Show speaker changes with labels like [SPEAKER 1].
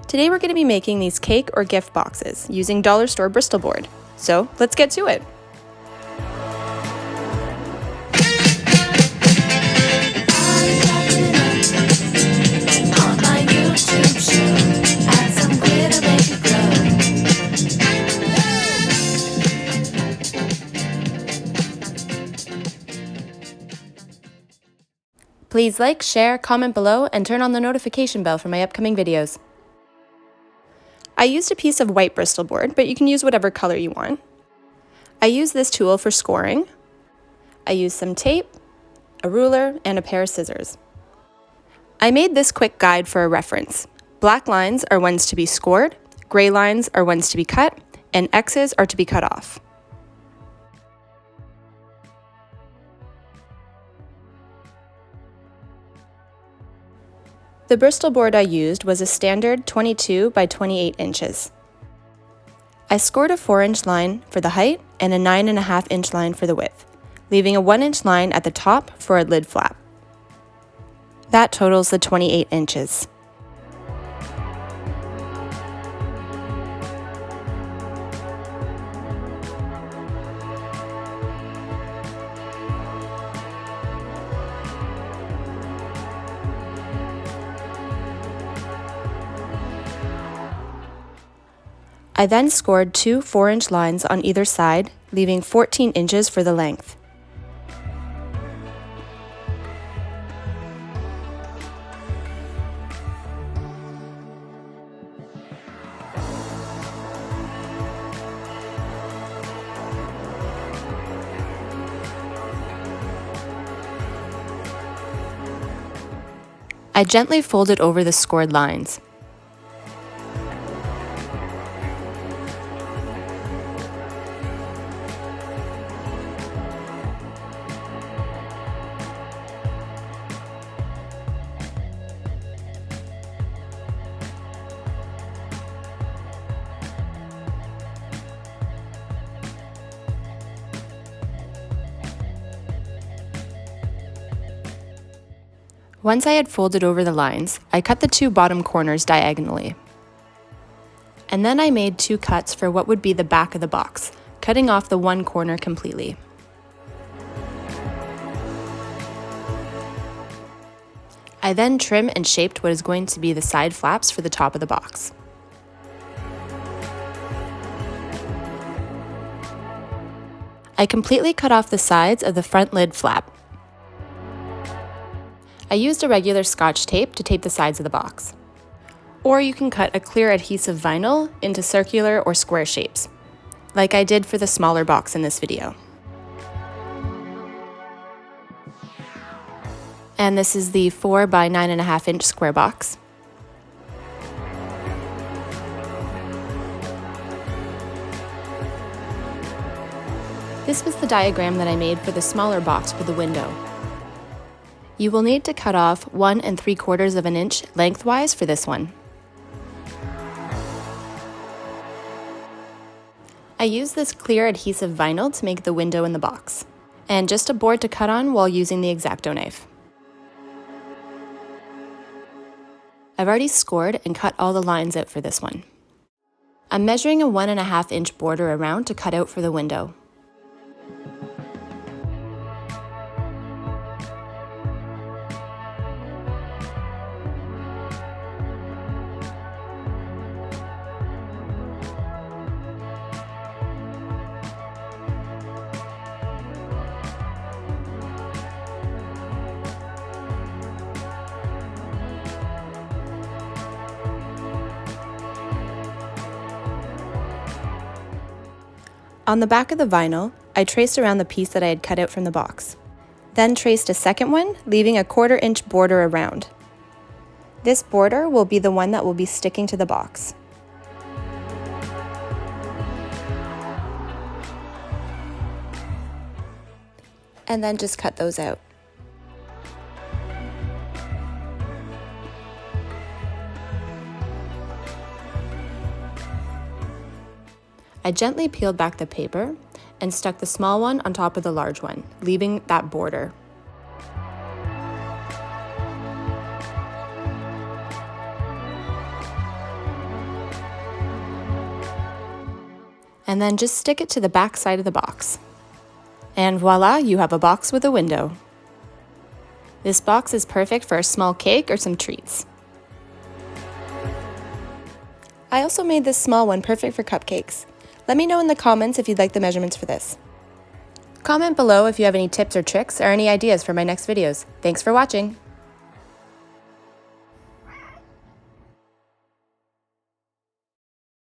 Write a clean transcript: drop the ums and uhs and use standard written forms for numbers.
[SPEAKER 1] Today we're going to be making these cake or gift boxes using dollar store Bristol board. So let's get to it. Please like, share, comment below, and turn on the notification bell for my upcoming videos. I used a piece of white Bristol board, but you can use whatever color you want. I used this tool for scoring. I used some tape, a ruler, and a pair of scissors. I made this quick guide for a reference. Black lines are ones to be scored, gray lines are ones to be cut, and X's are to be cut off. The Bristol board I used was a standard 22 by 28 inches. I scored a 4-inch line for the height and a 9.5-inch line for the width, leaving a 1-inch line at the top for a lid flap. That totals the 28 inches. I then scored two 4-inch lines on either side, leaving 14 inches for the length. I gently folded over the scored lines. Once I had folded over the lines, I cut the two bottom corners diagonally. And then I made two cuts for what would be the back of the box, cutting off the one corner completely. I then trimmed and shaped what is going to be the side flaps for the top of the box. I completely cut off the sides of the front lid flap. I used a regular Scotch tape to tape the sides of the box. Or you can cut a clear adhesive vinyl into circular or square shapes, like I did for the smaller box in this video. And this is the 4 by 9.5 inch square box. This was the diagram that I made for the smaller box for the window. You will need to cut off 1 3/4 of an inch lengthwise for this one. I used this clear adhesive vinyl to make the window in the box, and just a board to cut on while using the X-Acto knife. I've already scored and cut all the lines out for this one. I'm measuring a 1.5 inch border around to cut out for the window. On the back of the vinyl, I traced around the piece that I had cut out from the box. Then traced a second one, leaving a 1/4 inch border around. This border will be the one that will be sticking to the box. And then just cut those out. I gently peeled back the paper and stuck the small one on top of the large one, leaving that border. and then just stick it to the back side of the box. And voila, you have a box with a window. This box is perfect for a small cake or some treats. I also made this small one perfect for cupcakes. Let me know in the comments if you'd like the measurements for this. Comment below if you have any tips or tricks or any ideas for my next videos. Thanks for watching!